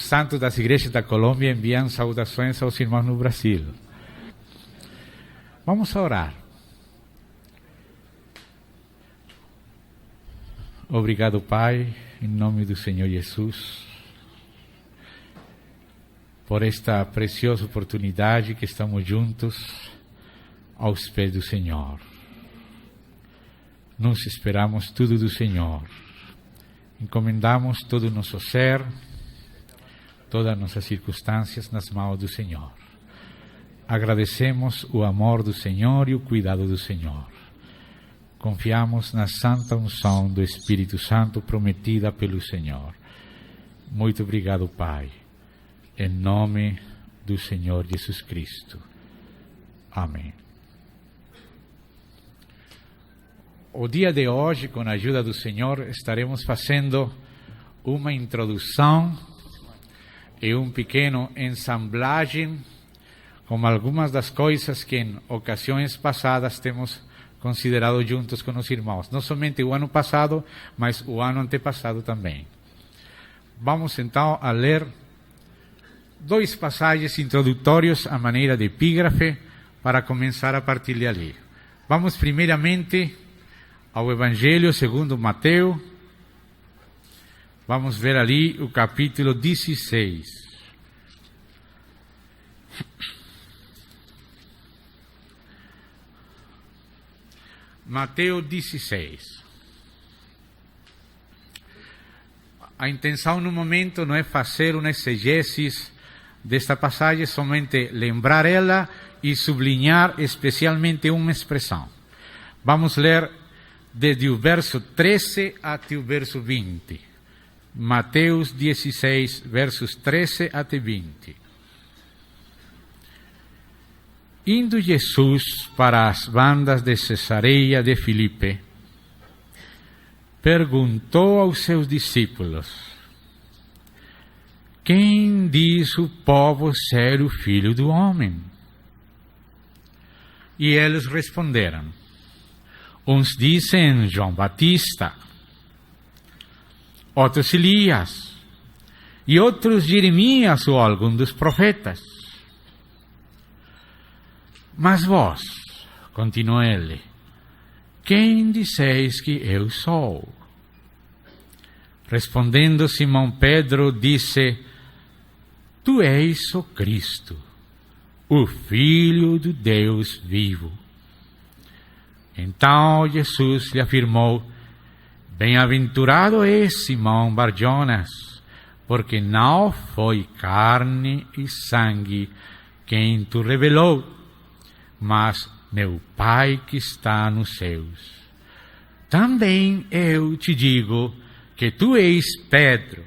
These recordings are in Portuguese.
santos das igrejas da Colômbia enviam saudações aos irmãos no Brasil. Vamos a orar. Obrigado, Pai, em nome do Senhor Jesus, por esta preciosa oportunidade que estamos juntos aos pés do Senhor. Nós esperamos tudo do Senhor. Encomendamos todo o nosso ser, todas as nossas circunstâncias nas mãos do Senhor. Agradecemos o amor do Senhor e o cuidado do Senhor. Confiamos na santa unção do Espírito Santo prometida pelo Senhor. Muito obrigado, Pai. Em nome do Senhor Jesus Cristo. Amém. O dia de hoje, com a ajuda do Senhor, estaremos fazendo uma introdução e pequeno ensamblagem com algumas das coisas que em ocasiões passadas temos considerado juntos com os irmãos. Não somente o ano passado, mas o ano antepassado também. Vamos então a ler 2 passagens introdutórios à maneira de epígrafe para começar a partir de ali. Vamos primeiramente ao Evangelho segundo Mateus. Vamos ver ali o capítulo 16. Mateus 16. A intenção no momento não é fazer uma exegesis desta passagem, somente lembrar ela e sublinhar especialmente uma expressão. Vamos ler desde o verso 13 até o verso 20. Mateus 16, versos 13 até 20. Indo Jesus para as bandas de Cesareia de Filipe, perguntou aos seus discípulos: quem diz o povo ser o Filho do Homem? E eles responderam: uns dizem João Batista, outros Elias, e outros Jeremias ou algum dos profetas. Mas vós, continuou ele, quem disseis que eu sou? Respondendo Simão Pedro, disse: tu és o Cristo, o Filho do Deus vivo. Então Jesus lhe afirmou: bem-aventurado és, Simão Bar-Jonas, porque não foi carne e sangue quem te revelou, mas meu Pai que está nos céus. Também eu te digo que tu és Pedro,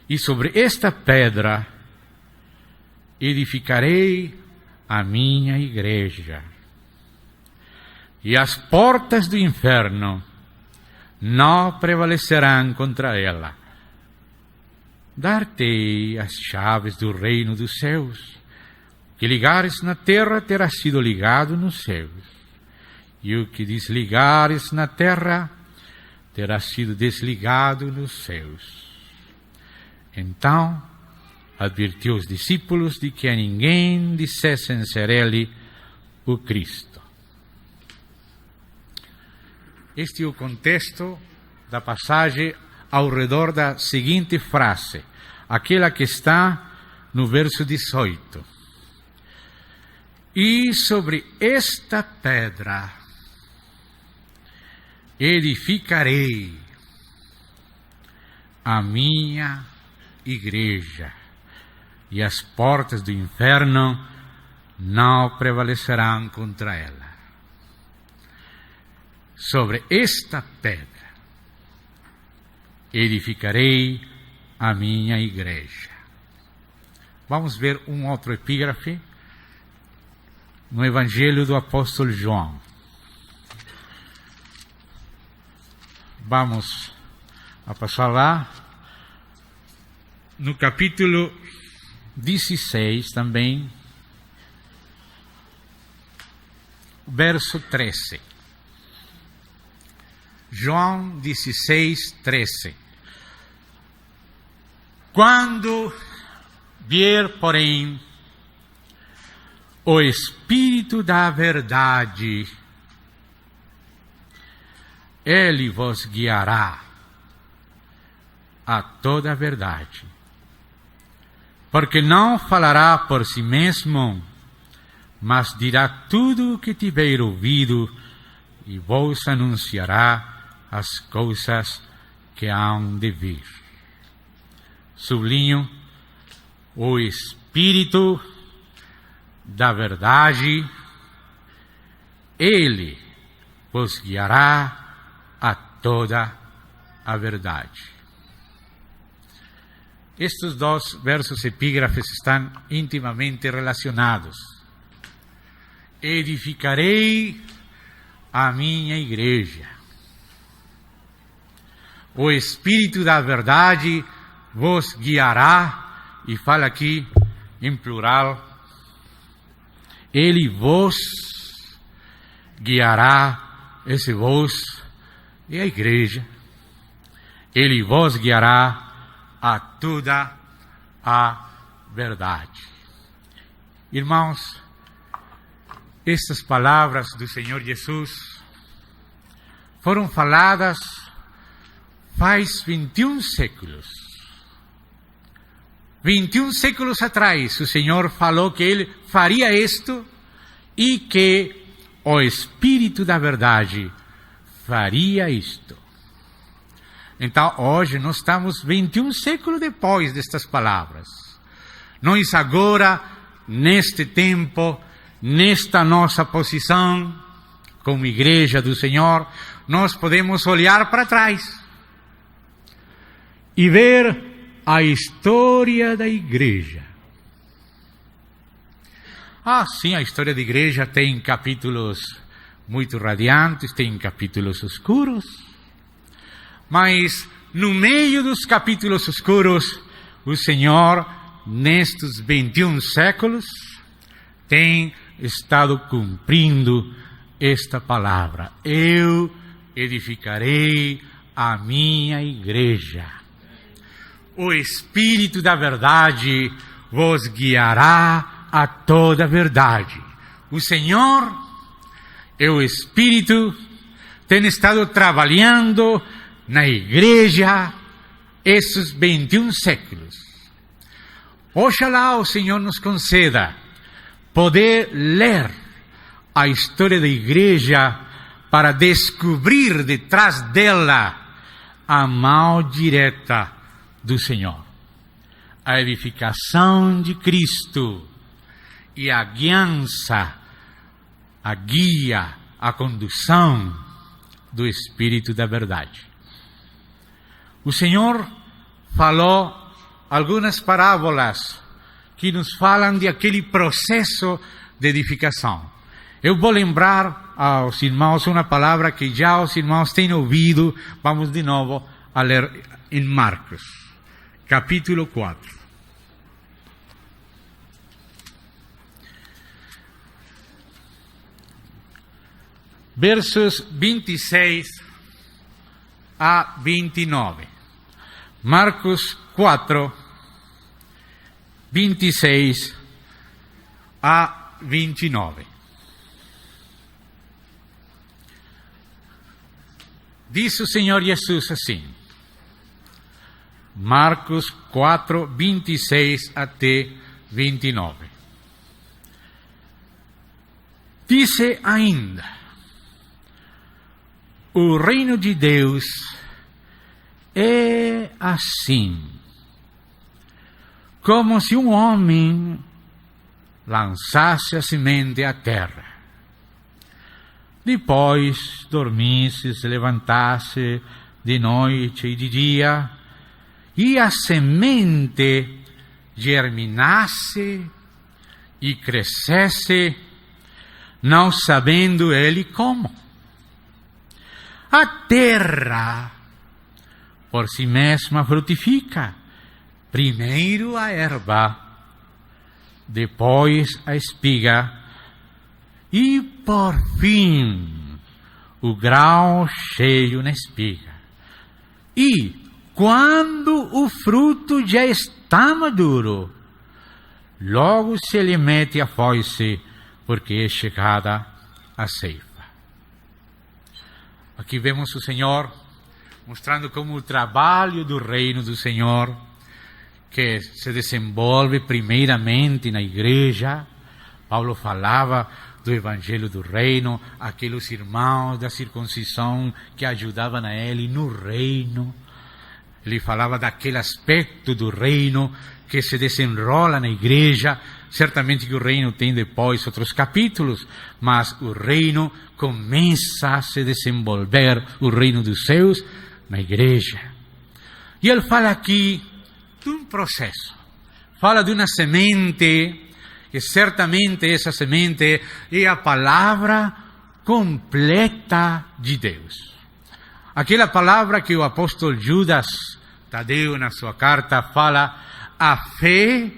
e sobre esta pedra edificarei a minha igreja, e as portas do inferno não prevalecerão contra ela. Dar-te-ei as chaves do reino dos céus. O que ligares na terra terá sido ligado nos céus, e o que desligares na terra terá sido desligado nos céus. Então advertiu os discípulos de que a ninguém dissessem ser ele o Cristo. Este é o contexto da passagem ao redor da seguinte frase, aquela que está no verso 18. E sobre esta pedra edificarei a minha igreja, e as portas do inferno não prevalecerão contra ela. Sobre esta pedra edificarei a minha igreja. Vamos ver um outro epígrafe no Evangelho do Apóstolo João. Vamos a passar lá no capítulo 16 também, verso 13. João 16, 13. Quando vier, porém, o Espírito da verdade, Ele vos guiará a toda a verdade, porque não falará por si mesmo, mas dirá tudo o que tiver ouvido e vos anunciará as coisas que hão de vir. Sublinho, o Espírito da verdade, Ele vos guiará a toda a verdade. Estes dois versos epígrafes estão intimamente relacionados. Edificarei a minha igreja. O Espírito da verdade vos guiará, e fala aqui em plural, Ele vos guiará, esse vos é a igreja, Ele vos guiará a toda a verdade. Irmãos, estas palavras do Senhor Jesus foram faladas faz 21 séculos. 21 séculos atrás, o Senhor falou que Ele faria isto e que o Espírito da verdade faria isto. Então, hoje, nós estamos 21 séculos depois destas palavras. Nós agora, neste tempo, nesta nossa posição, como igreja do Senhor, nós podemos olhar para trás e ver a história da igreja. Sim, a história da igreja tem capítulos muito radiantes, tem capítulos escuros, mas no meio dos capítulos escuros, o Senhor, nestes 21 séculos, tem estado cumprindo esta palavra. Eu edificarei a minha igreja. O Espírito da verdade vos guiará a toda a verdade. O Senhor e o Espírito têm estado trabalhando na igreja esses 21 séculos. Oxalá o Senhor nos conceda poder ler a história da igreja para descobrir detrás dela a mão direta do Senhor, a edificação de Cristo e a guiança, a guia, a condução do Espírito da verdade. O Senhor falou algumas parábolas que nos falam de aquele processo de edificação. Eu vou lembrar aos irmãos uma palavra que já os irmãos têm ouvido. Vamos de novo a ler em Marcos, capítulo 4. Versos 26 a 29. Marcos 4, 26 a 29. Diz o Senhor Jesus assim, Marcos 4, 26 até 29. Disse ainda, o reino de Deus é assim, como se um homem lançasse a semente à terra. Depois dormisse, se levantasse de noite e de dia, e a semente germinasse e crescesse, não sabendo ele como. A terra por si mesma frutifica, primeiro a erva, depois a espiga, e por fim o grão cheio na espiga. E quando o fruto já está maduro, logo se lhe mete a foice, porque é chegada a ceifa. Aqui vemos o Senhor mostrando como o trabalho do reino do Senhor, que se desenvolve primeiramente na igreja. Paulo falava do evangelho do reino, aqueles irmãos da circuncisão que ajudavam a ele no reino. Ele falava daquele aspecto do reino que se desenrola na igreja. Certamente que o reino tem depois outros capítulos, mas o reino começa a se desenvolver, o reino dos céus, na igreja. E ele fala aqui de um processo. Fala de uma semente, que certamente essa semente é a palavra completa de Deus. Aquela palavra que o apóstolo Judas Tadeu, na sua carta, fala: a fé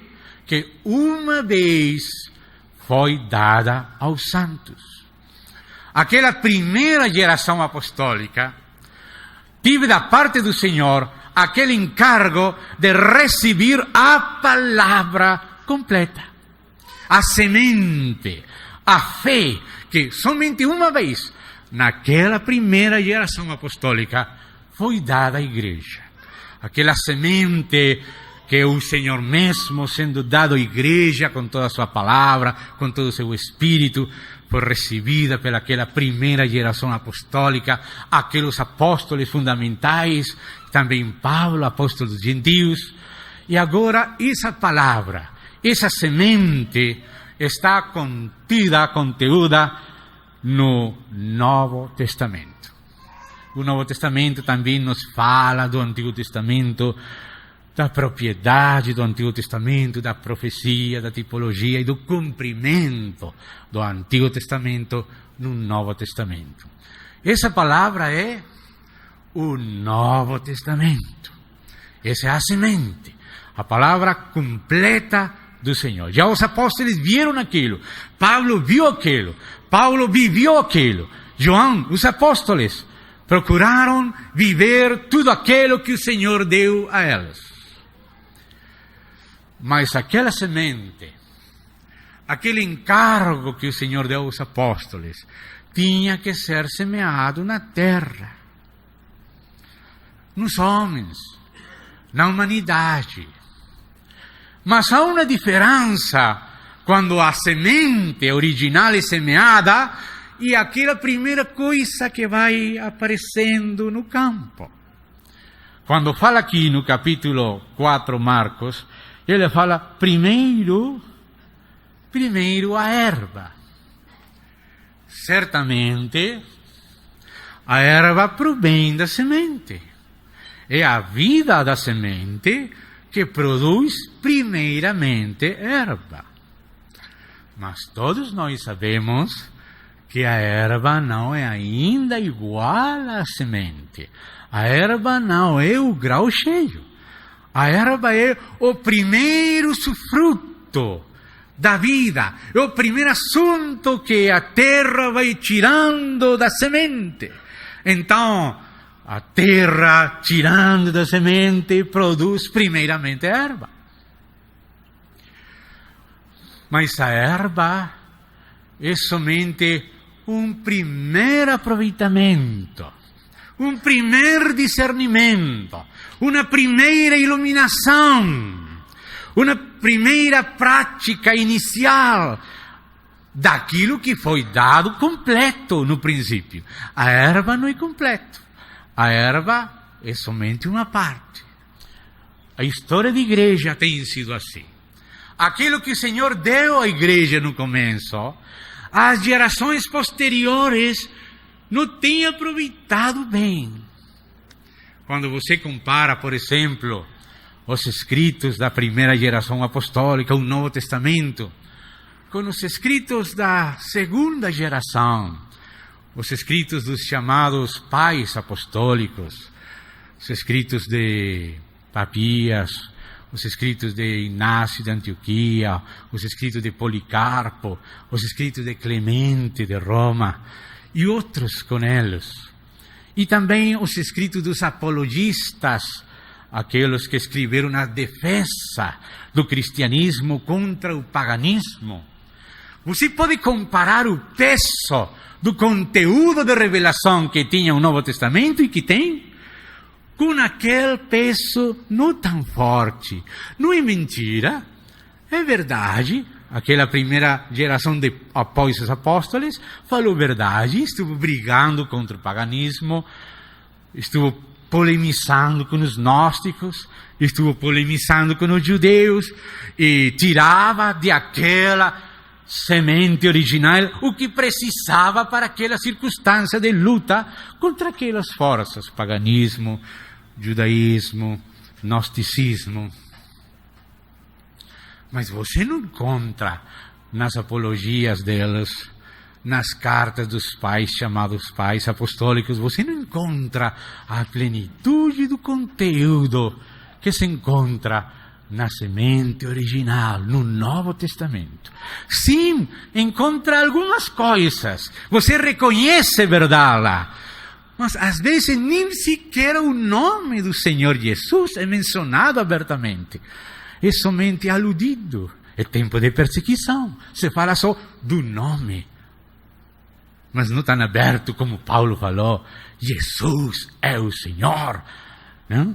que uma vez foi dada aos santos. Aquela primeira geração apostólica tive da parte do Senhor aquele encargo de receber a palavra completa, a semente, a fé que somente uma vez, naquela primeira geração apostólica, foi dada à igreja. Aquela semente que o Senhor mesmo, sendo dado à igreja com toda a sua palavra, com todo o seu espírito, foi recebida pelaquela primeira geração apostólica, aqueles apóstolos fundamentais, também Paulo, apóstolo dos gentios. E agora essa palavra, essa semente, está conteúda no Novo Testamento. O Novo Testamento também nos fala do Antigo Testamento, da propriedade do Antigo Testamento, da profecia, da tipologia e do cumprimento do Antigo Testamento no Novo Testamento. Essa palavra é o Novo Testamento. Essa é a semente, a palavra completa do Senhor. Já os apóstolos viram aquilo, Paulo viu aquilo, Paulo viveu aquilo, João, os apóstolos procuraram viver tudo aquilo que o Senhor deu a eles. Mas aquela semente, aquele encargo que o Senhor deu aos apóstolos, tinha que ser semeado na terra, nos homens, na humanidade. Mas há uma diferença quando a semente original é semeada e aquela primeira coisa que vai aparecendo no campo. Quando fala aqui no capítulo 4, Marcos, ele fala primeiro a erva. Certamente, a erva provém da semente. É a vida da semente que produz primeiramente erva. Mas todos nós sabemos que a erva não é ainda igual à semente. A erva não é o grau cheio. A erva é o primeiro fruto da vida. É o primeiro assunto que a terra vai tirando da semente. Então, a terra, tirando da semente, produz primeiramente a erva. Mas a erva é somente um primeiro aproveitamento, um primeiro discernimento, uma primeira iluminação, uma primeira prática inicial daquilo que foi dado completo no princípio. A erva não é completo. A erva é somente uma parte. A história da igreja tem sido assim. Aquilo que o Senhor deu à igreja no começo, as gerações posteriores não têm aproveitado bem. Quando você compara, por exemplo, os escritos da primeira geração apostólica, o Novo Testamento, com os escritos da segunda geração, os escritos dos chamados pais apostólicos, os escritos de Papias, os escritos de Inácio de Antioquia, os escritos de Policarpo, os escritos de Clemente de Roma e outros com eles. E também os escritos dos apologistas aqueles que escreveram a defesa do cristianismo contra o paganismo. Você pode comparar o peso do conteúdo de revelação que tinha o Novo Testamento e que tem, com aquele peso não tão forte. Não é mentira, é verdade. Aquela primeira geração de após os apóstolos falou verdade, estuvo brigando contra o paganismo, estuvo polemizando com os gnósticos, estuvo polemizando com os judeus e tirava de aquela semente original o que precisava para aquela circunstância de luta contra aquelas forças, paganismo, judaísmo, gnosticismo. Mas você não encontra nas apologias delas, nas cartas dos pais, chamados pais apostólicos, você não encontra a plenitude do conteúdo que se encontra na semente original, no Novo Testamento. Sim, encontra algumas coisas, você reconhece verdade lá, mas às vezes nem sequer o nome do Senhor Jesus é mencionado abertamente. É somente aludido. É tempo de perseguição. Se fala só do nome. Mas não tão aberto como Paulo falou. Jesus é o Senhor. Não?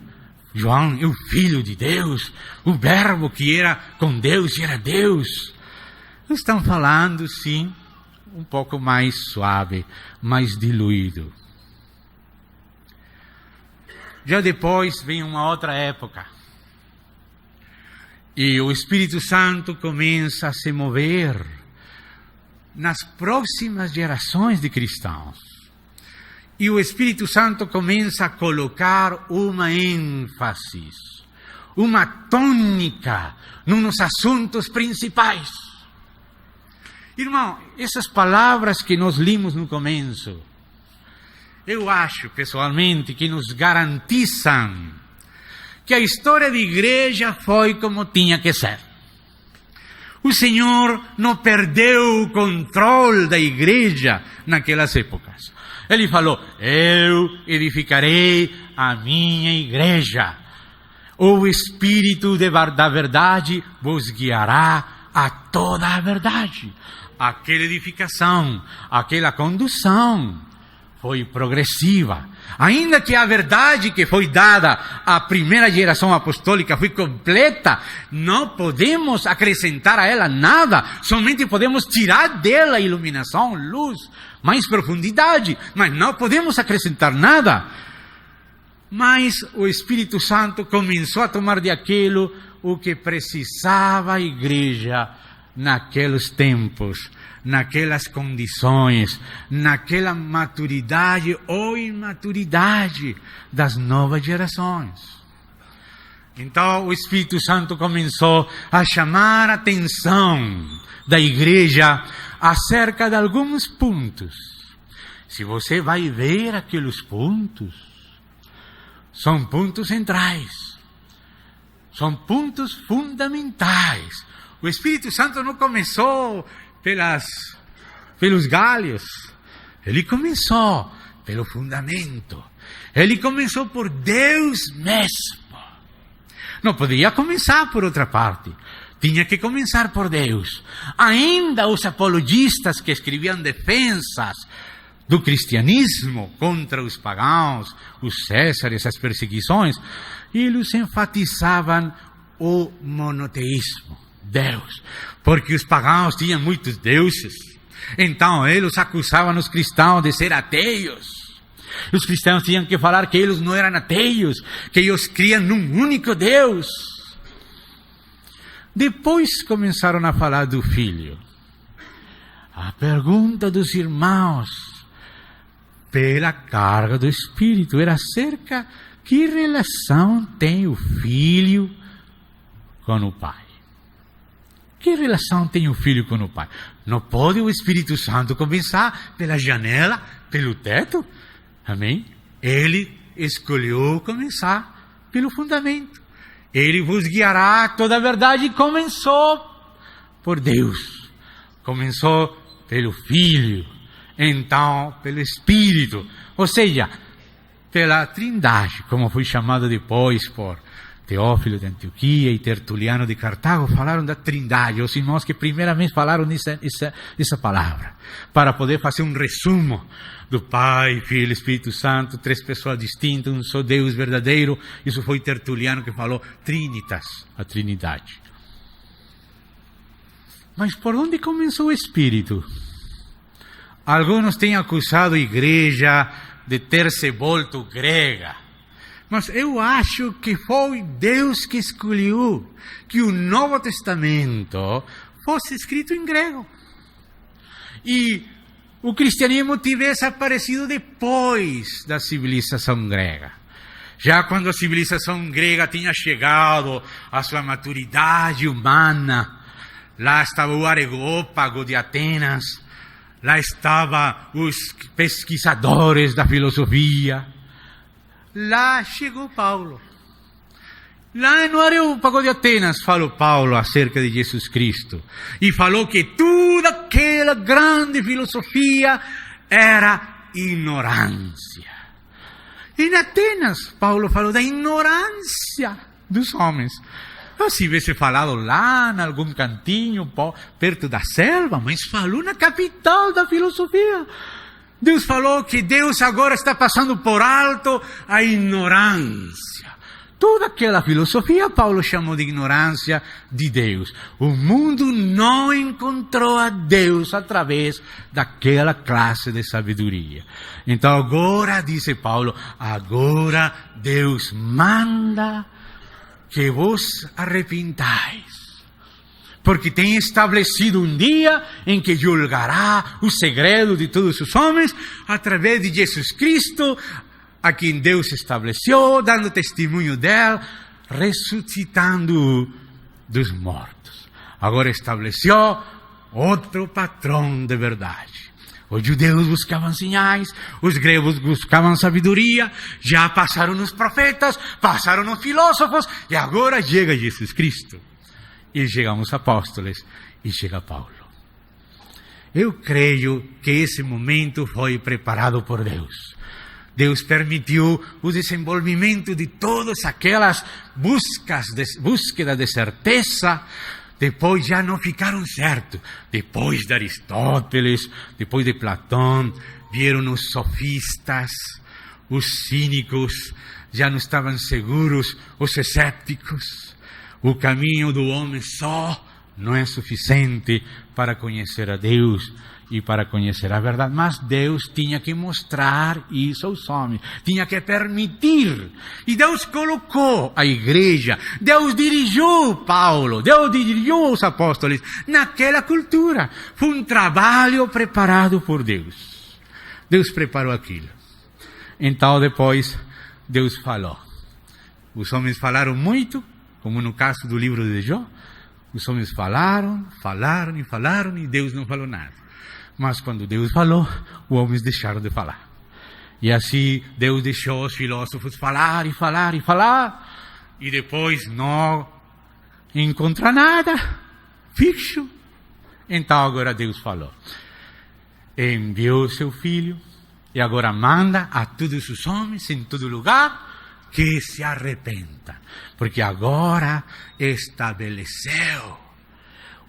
João é o Filho de Deus. O Verbo que era com Deus e era Deus. Estão falando, sim, um pouco mais suave, mais diluído. Já depois vem uma outra época. E o Espírito Santo começa a se mover nas próximas gerações de cristãos. E o Espírito Santo começa a colocar uma ênfase, uma tônica nos assuntos principais. Irmão, essas palavras que nós limos no começo, eu acho pessoalmente que nos garantizam que a história da igreja foi como tinha que ser. O Senhor não perdeu o controle da igreja naquelas épocas. Ele falou, eu edificarei a minha igreja. O Espírito da verdade vos guiará a toda a verdade. Aquela edificação, aquela condução foi progressiva. Ainda que a verdade que foi dada à primeira geração apostólica foi completa, não podemos acrescentar a ela nada, somente podemos tirar dela iluminação, luz, mais profundidade, mas não podemos acrescentar nada. Mas o Espírito Santo começou a tomar de aquilo o que precisava a igreja naqueles tempos, naquelas condições, naquela maturidade ou imaturidade das novas gerações. Então o Espírito Santo começou a chamar a atenção da igreja acerca de alguns pontos. Se você vai ver aqueles pontos, são pontos centrais, são pontos fundamentais. O Espírito Santo não começou pelos galhos. Ele começou pelo fundamento. Ele começou por Deus mesmo. Não podia começar por outra parte. Tinha que começar por Deus. Ainda os apologistas que escreviam defensas do cristianismo contra os pagãos, os césares, as perseguições, eles enfatizavam o monoteísmo. Deus, porque os pagãos tinham muitos deuses, então eles acusavam os cristãos de ser ateus. Os cristãos tinham que falar que eles não eram ateus, que eles criam num único Deus. Depois começaram a falar do Filho. A pergunta dos irmãos, pela carga do Espírito, era acerca que relação tem o Filho com o Pai. Que relação tem o Filho com o Pai? Não pode o Espírito Santo começar pela janela, pelo teto? Amém? Ele escolheu começar pelo fundamento. Ele vos guiará a toda a verdade. E começou por Deus. Começou pelo Filho. Então, pelo Espírito. Ou seja, pela Trindade, como foi chamado depois por Teófilo de Antioquia e Tertuliano de Cartago falaram da Trindade, os irmãos que primeiramente falaram essa palavra, para poder fazer um resumo do Pai, Filho e Espírito Santo, 3 pessoas distintas, um só Deus verdadeiro. Isso foi Tertuliano que falou Trinitas, a Trindade. Mas por onde começou o Espírito? Alguns têm acusado a igreja de ter se volto grega. Mas eu acho que foi Deus que escolheu que o Novo Testamento fosse escrito em grego. E o cristianismo tivesse aparecido depois da civilização grega. Já quando a civilização grega tinha chegado à sua maturidade humana, lá estava o Areópago de Atenas, lá estavam os pesquisadores da filosofia. Lá chegou Paulo. Lá no Areópago de Atenas falou Paulo acerca de Jesus Cristo. E falou que toda aquela grande filosofia era ignorância. Em Atenas, Paulo falou da ignorância dos homens. Se tivesse falado lá em algum cantinho, perto da selva, mas falou na capital da filosofia. Deus falou que Deus agora está passando por alto a ignorância. Toda aquela filosofia, Paulo chamou de ignorância de Deus. O mundo não encontrou a Deus através daquela classe de sabedoria. Então agora, diz Paulo, agora Deus manda que vos arrepentais. Porque tem estabelecido um dia em que julgará o segredo de todos os homens através de Jesus Cristo, a quem Deus estabeleceu, dando testemunho dele, ressuscitando dos mortos. Agora estabeleceu outro patrão de verdade. Os judeus buscavam sinais, os gregos buscavam sabedoria, já passaram os profetas, passaram os filósofos, e agora chega Jesus Cristo. E chegam os apóstolos, e chega Paulo. Eu creio que esse momento foi preparado por Deus. Deus permitiu o desenvolvimento de todas aquelas búsquedas de certeza. Depois já não ficaram certos. Depois de Aristóteles, depois de Platão, vieram os sofistas, os cínicos, já não estavam seguros, os escépticos. O caminho do homem só não é suficiente para conhecer a Deus e para conhecer a verdade. Mas Deus tinha que mostrar isso aos homens, tinha que permitir. E Deus colocou a igreja, Deus dirigiu Paulo, Deus dirigiu os apóstolos naquela cultura. Foi um trabalho preparado por Deus. Deus preparou aquilo. Então depois Deus falou. Os homens falaram muito, como no caso do livro de Jó. Os homens falaram e Deus não falou nada. Mas quando Deus falou, os homens deixaram de falar. E assim Deus deixou os filósofos falar. E depois não encontra nada fixo. Então agora Deus falou. Enviou seu filho e agora manda a todos os homens em todo lugar que se arrepentam. Porque agora estabeleceu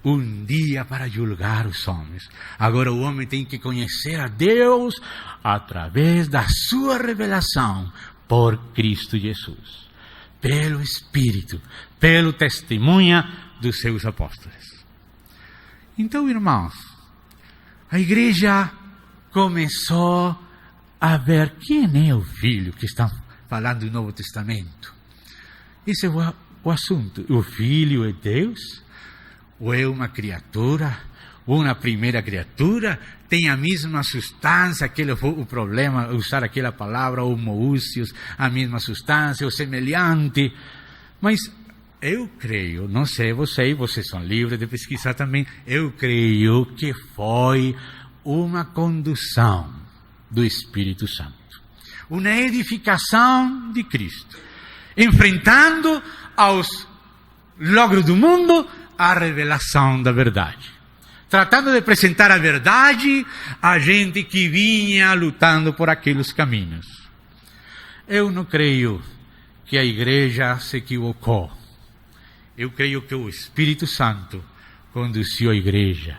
um dia para julgar os homens. Agora o homem tem que conhecer a Deus através da sua revelação por Cristo Jesus. Pelo Espírito, pelo testemunho dos seus apóstolos. Então, irmãos, a igreja começou a ver quem é o Filho que está falando do Novo Testamento. Esse é o assunto. O Filho é Deus? Ou é uma criatura, uma primeira criatura, tem a mesma substância, aquele foi o problema, usar aquela palavra, homoúsios, a mesma substância, ou semelhante. Mas eu creio, não sei vocês são livres de pesquisar também, eu creio que foi uma condução do Espírito Santo. Uma edificação de Cristo, enfrentando aos logros do mundo, a revelação da verdade. Tratando de apresentar a verdade a gente que vinha lutando por aqueles caminhos. Eu não creio que a igreja se equivocou. Eu creio que o Espírito Santo conduziu a igreja,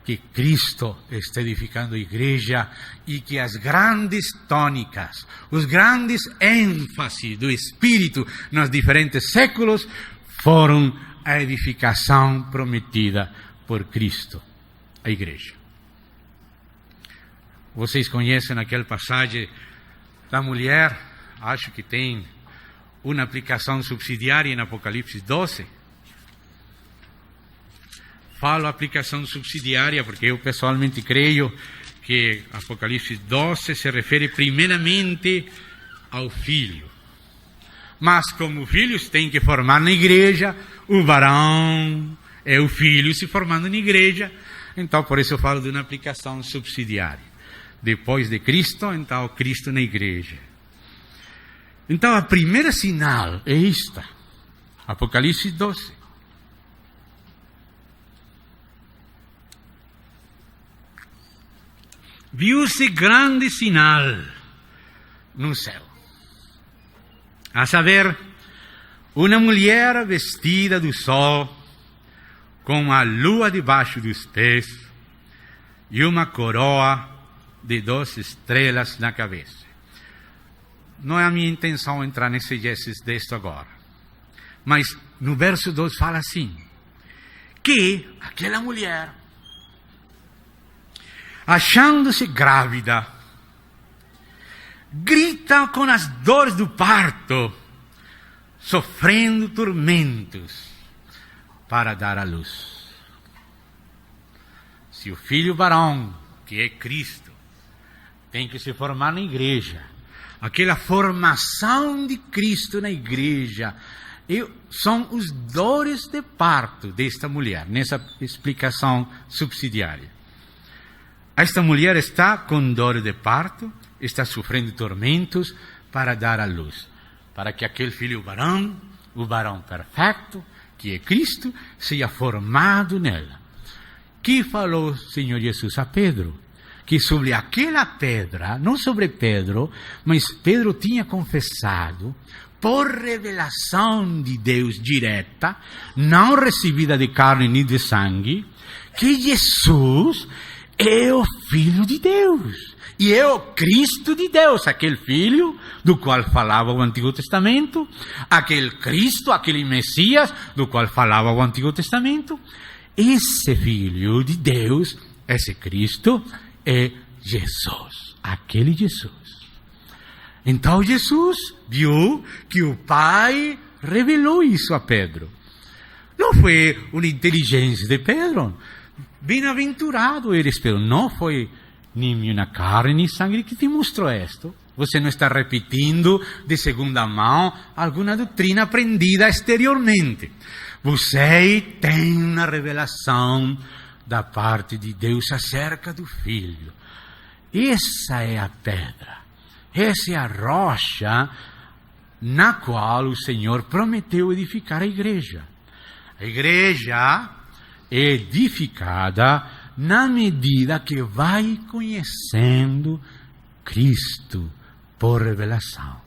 que Cristo está edificando a igreja e que as grandes tônicas, os grandes ênfases do Espírito nos diferentes séculos foram a edificação prometida por Cristo, a igreja. Vocês conhecem aquela passagem da mulher, acho que tem uma aplicação subsidiária em Apocalipse 12. Falo aplicação subsidiária porque eu pessoalmente creio que Apocalipse 12 se refere primeiramente ao filho. Mas como filhos têm que formar na igreja, o varão é o filho se formando na igreja, então por isso eu falo de uma aplicação subsidiária. Depois de Cristo, então Cristo na igreja. Então a primeira sinal é esta, Apocalipse 12. Viu-se grande sinal no céu, a saber, uma mulher vestida do sol, com a lua debaixo dos pés e uma coroa de 12 estrelas na cabeça. Não é a minha intenção entrar nesse texto agora, mas no verso 2 fala assim, que aquela mulher, achando-se grávida, grita com as dores do parto, sofrendo tormentos para dar à luz. Se o filho varão, que é Cristo, tem que se formar na igreja, aquela formação de Cristo na igreja, são os dores de parto desta mulher, nessa explicação subsidiária. Esta mulher está com dor de parto, está sofrendo tormentos para dar à luz, para que aquele filho varão, o varão perfeito, que é Cristo, seja formado nela. Que falou o Senhor Jesus a Pedro? Que sobre aquela pedra, não sobre Pedro, mas Pedro tinha confessado, por revelação de Deus direta, não recebida de carne nem de sangue, que Jesus é o Filho de Deus, e é o Cristo de Deus, aquele Filho do qual falava o Antigo Testamento, aquele Cristo, aquele Messias do qual falava o Antigo Testamento. Esse Filho de Deus, esse Cristo, é Jesus, aquele Jesus. Então Jesus viu que o Pai revelou isso a Pedro. Não foi uma inteligência de Pedro. Bem-aventurado eres, Pedro. Não foi nem minha carne nem sangue que te mostrou isto. Você não está repetindo de segunda mão alguma doutrina aprendida exteriormente. Você tem uma revelação da parte de Deus acerca do Filho. Essa é a pedra. Essa é a rocha na qual o Senhor prometeu edificar a igreja. A igreja é edificada na medida que vai conhecendo Cristo por revelação.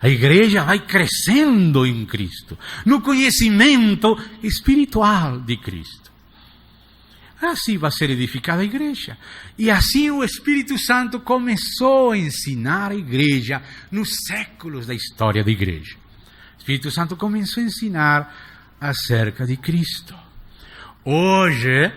A igreja vai crescendo em Cristo, no conhecimento espiritual de Cristo. Assim vai ser edificada a igreja. E assim o Espírito Santo começou a ensinar a igreja nos séculos da história da igreja. O Espírito Santo começou a ensinar acerca de Cristo. Hoje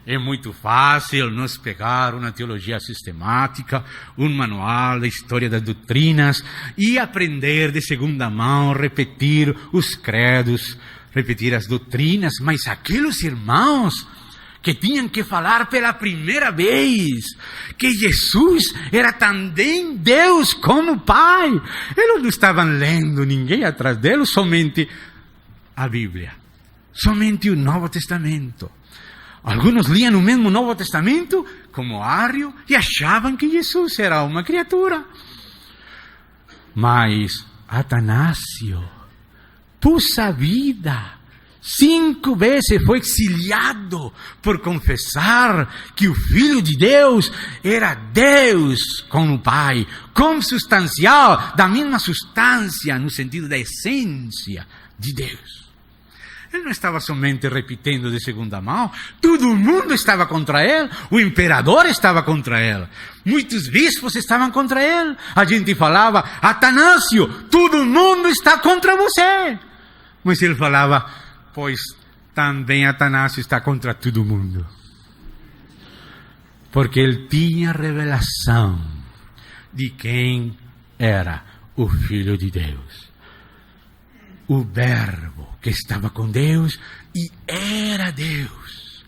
é muito fácil nós pegar uma teologia sistemática, um manual da história das doutrinas e aprender de segunda mão, repetir os credos, repetir as doutrinas, mas aqueles irmãos que tinham que falar pela primeira vez que Jesus era também Deus como Pai. Eles não estavam lendo ninguém atrás deles, somente a Bíblia, somente o Novo Testamento. Alguns liam o mesmo Novo Testamento, como Ário, e achavam que Jesus era uma criatura. Mas Atanásio pôs a vida 5 vezes foi exiliado por confessar que o Filho de Deus era Deus com o Pai, consubstancial, da mesma substância, no sentido da essência de Deus. Ele não estava somente repetindo de segunda mão, todo mundo estava contra ele, o imperador estava contra ele, muitos bispos estavam contra ele. A gente falava: Atanásio, todo mundo está contra você. Mas ele falava: pois também Atanásio está contra todo mundo. Porque ele tinha revelação de quem era o Filho de Deus. O Verbo que estava com Deus e era Deus.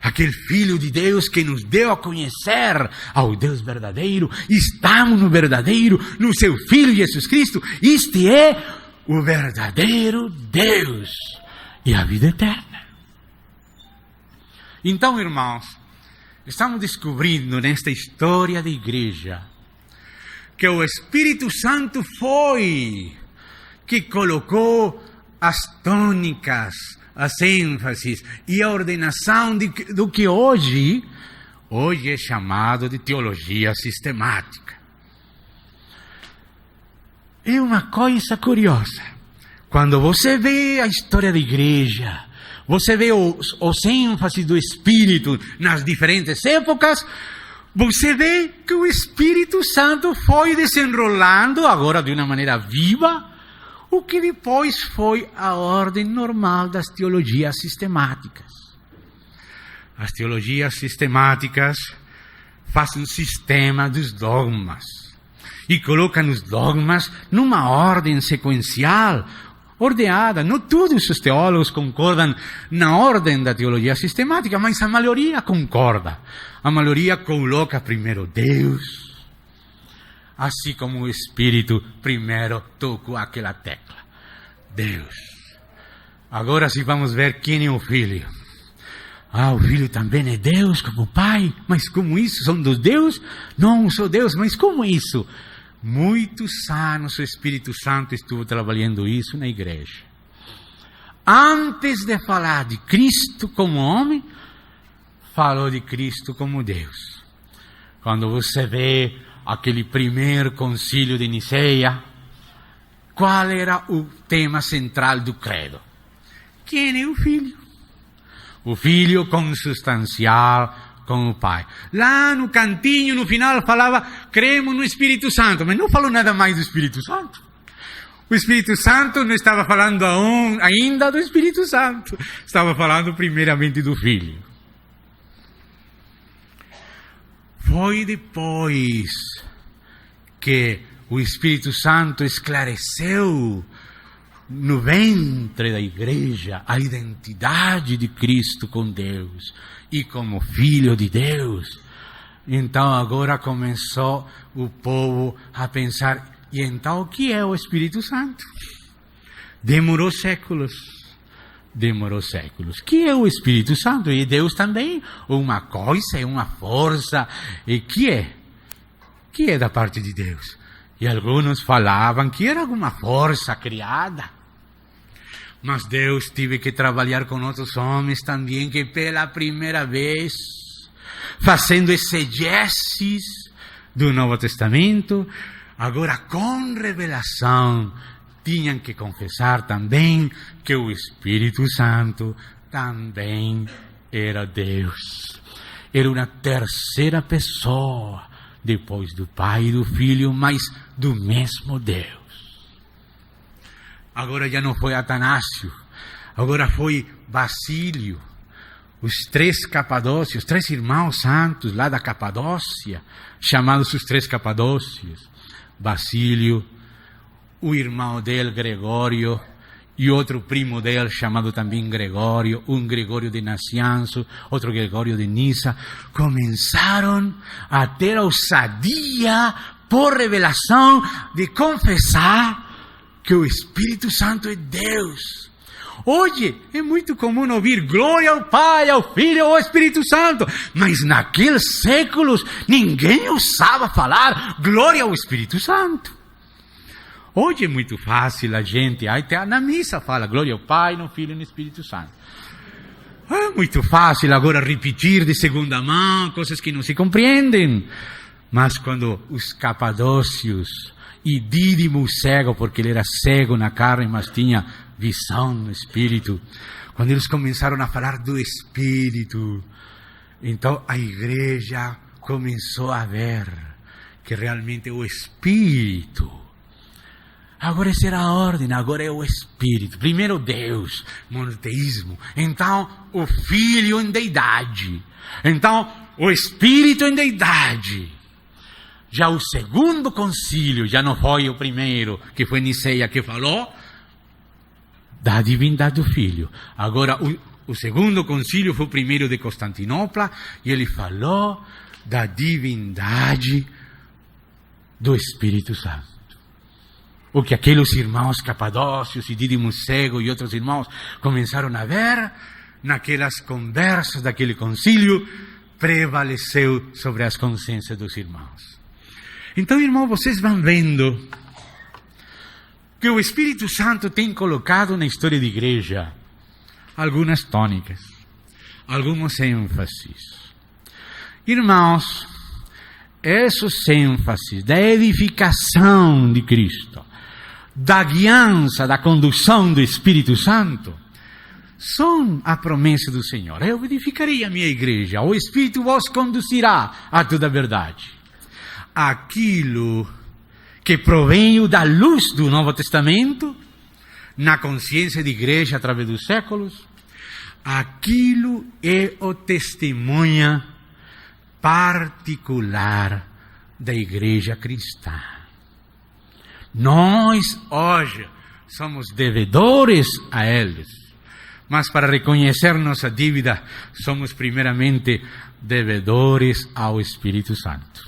Aquele Filho de Deus que nos deu a conhecer ao Deus verdadeiro. Estamos no verdadeiro, no seu Filho Jesus Cristo. Este é o verdadeiro Deus e a vida eterna. Então, irmãos, estamos descobrindo nesta história da igreja que o Espírito Santo foi que colocou as tônicas, as ênfases e a ordenação do que hoje é chamado de teologia sistemática. É uma coisa curiosa. Quando você vê a história da igreja, você vê os ênfases do Espírito nas diferentes épocas, você vê que o Espírito Santo foi desenrolando, agora de uma maneira viva, o que depois foi a ordem normal das teologias sistemáticas. As teologias sistemáticas fazem um sistema dos dogmas e colocam os dogmas numa ordem sequencial, ordenada. Não todos os teólogos concordam na ordem da teologia sistemática, mas a maioria concorda. A maioria coloca primeiro Deus, assim como o Espírito primeiro tocou aquela tecla. Deus. Agora sim vamos ver quem é o Filho. O Filho também é Deus como Pai. Mas como isso? São dos Deus? Não, sou Deus, mas como isso? Muitos anos o Espírito Santo estuvo trabalhando isso na igreja. Antes de falar de Cristo como homem, falou de Cristo como Deus. Quando você vê aquele primeiro concílio de Niceia, qual era o tema central do credo? Quem é o Filho? O Filho consubstancial com o Pai. Lá no cantinho, no final, falava: cremos no Espírito Santo, mas não falou nada mais do Espírito Santo. O Espírito Santo não estava falando ainda do Espírito Santo, estava falando primeiramente do Filho. Foi depois que o Espírito Santo esclareceu no ventre da igreja a identidade de Cristo com Deus e como Filho de Deus. Então agora começou o povo a pensar: e então o que é o Espírito Santo? Demorou séculos. Que é o Espírito Santo? E Deus também? Uma coisa, é uma força. E que é? Que é da parte de Deus? E alguns falavam que era alguma força criada. Mas Deus teve que trabalhar com outros homens também, que pela primeira vez, fazendo exegeses do Novo Testamento, agora com revelação, tinham que confessar também que o Espírito Santo também era Deus. Era uma terceira pessoa, depois do Pai e do Filho, mas do mesmo Deus. Agora já não foi Atanásio, agora foi Basílio. Os 3 Capadócios, 3 irmãos santos lá da Capadócia, chamados os 3 Capadócios. Basílio, o irmão dele, Gregório, e outro primo dele, chamado também Gregório, um Gregório de Nacianzo, outro Gregório de Nissa, começaram a ter a ousadia, por revelação, de confessar que o Espírito Santo é Deus. Hoje é muito comum ouvir glória ao Pai, ao Filho e ao Espírito Santo, mas naqueles séculos ninguém ousava falar glória ao Espírito Santo. Hoje é muito fácil a gente, até na missa fala, glória ao Pai, no Filho e no Espírito Santo. É muito fácil agora repetir de segunda mão coisas que não se compreendem. Mas quando os capadócios e Dídimo cego, porque ele era cego na carne, mas tinha visão no Espírito, quando eles começaram a falar do Espírito, então a igreja começou a ver que realmente é o Espírito. Agora essa era a ordem, agora é o Espírito. Primeiro Deus, monoteísmo. Então o Filho em deidade. Então o Espírito em deidade. Já o segundo concílio, já não foi o primeiro, que foi Niceia, que falou da divindade do Filho. Agora o segundo concílio foi o primeiro de Constantinopla, e ele falou da divindade do Espírito Santo. O que aqueles irmãos capadócios e Dídimo cego e outros irmãos começaram a ver, naquelas conversas daquele concílio, prevaleceu sobre as consciências dos irmãos. Então, irmão, vocês vão vendo que o Espírito Santo tem colocado na história da igreja algumas tônicas, alguns ênfases. Irmãos, esses ênfases da edificação de Cristo, da guiança, da condução do Espírito Santo, são a promessa do Senhor. Eu edificarei a minha igreja, o Espírito vos conduzirá a toda a verdade. Aquilo que provém da luz do Novo Testamento, na consciência da igreja através dos séculos, aquilo é o testemunho particular da igreja cristã. Nós hoje somos devedores a eles, mas para reconhecer nossa dívida, somos primeiramente devedores ao Espírito Santo,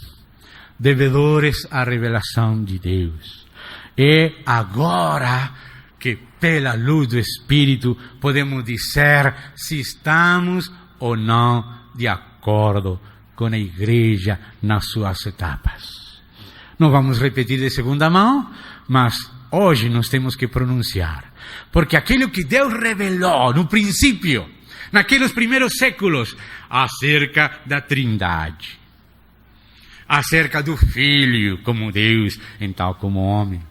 devedores à revelação de Deus. É agora que, pela luz do Espírito, podemos dizer se estamos ou não de acordo com a igreja nas suas etapas. Não vamos repetir de segunda mão, mas hoje nós temos que pronunciar. Porque aquilo que Deus revelou no princípio, naqueles primeiros séculos, acerca da Trindade, acerca do Filho como Deus, então como homem,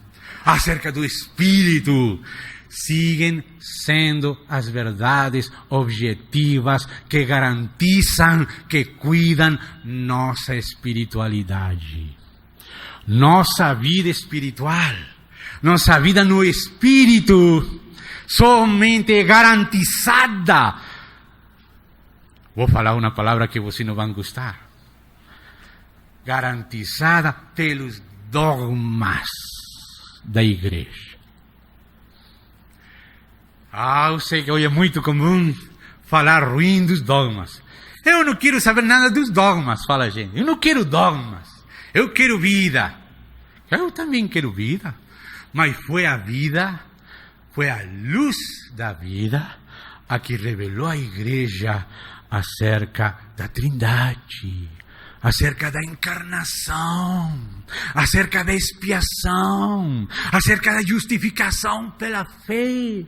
acerca do Espírito, siguen sendo as verdades objetivas que garantizam, que cuidam nossa espiritualidade. Nossa vida espiritual, nossa vida no Espírito, somente é garantizada. Vou falar uma palavra que vocês não vão gostar. Garantizada pelos dogmas da igreja. Eu sei que hoje é muito comum falar ruim dos dogmas. Eu não quero saber nada dos dogmas, fala a gente. Eu não quero dogmas. Eu quero vida. Eu também quero vida. Mas foi a vida, foi a luz da vida a que revelou a igreja acerca da Trindade, acerca da encarnação, acerca da expiação, acerca da justificação pela fé.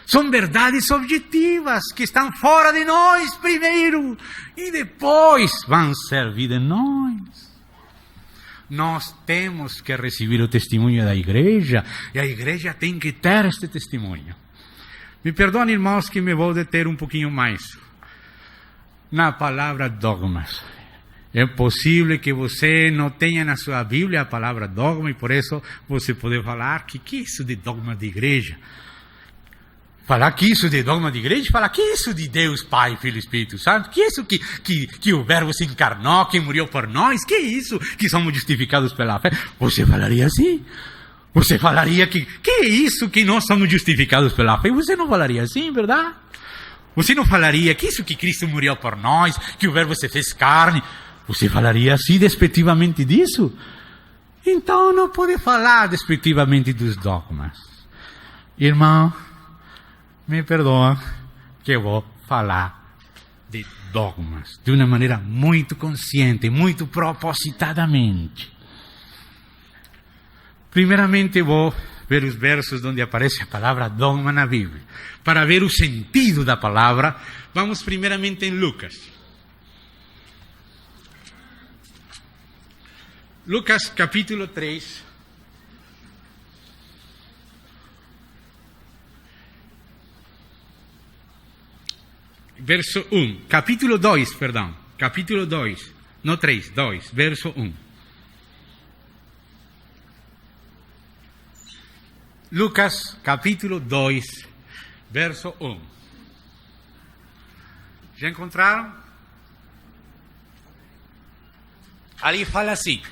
São verdades objetivas que estão fora de nós primeiro e depois vão servir de nós. Nós temos que receber o testemunho da igreja e a igreja tem que ter este testemunho. Me perdoem, irmãos, que me vou deter um pouquinho mais na palavra dogmas. É possível que você não tenha na sua Bíblia a palavra dogma e por isso você pode falar que é isso de dogma de igreja? Falar que isso de dogma de igreja, falar que isso de Deus Pai, Filho e Espírito Santo, que isso que o Verbo se encarnou, que morreu por nós, que isso que somos justificados pela fé. Você falaria assim? Você falaria que é isso que nós somos justificados pela fé? Você não falaria assim, verdade? Você não falaria que isso que Cristo morreu por nós, que o Verbo se fez carne? Você falaria assim despectivamente disso? Então não pode falar despectivamente dos dogmas. Irmão, me perdoa que eu vou falar de dogmas de uma maneira muito consciente, muito propositadamente. Primeiramente vou ver os versos onde aparece a palavra dogma na Bíblia. Para ver o sentido da palavra, vamos primeiramente em Lucas. Lucas capítulo 3. Verso 1. Capítulo 2, perdão. Capítulo 2. Não 3, 2. Verso 1. Lucas capítulo 2, verso 1. Já encontraram? Ali fala assim: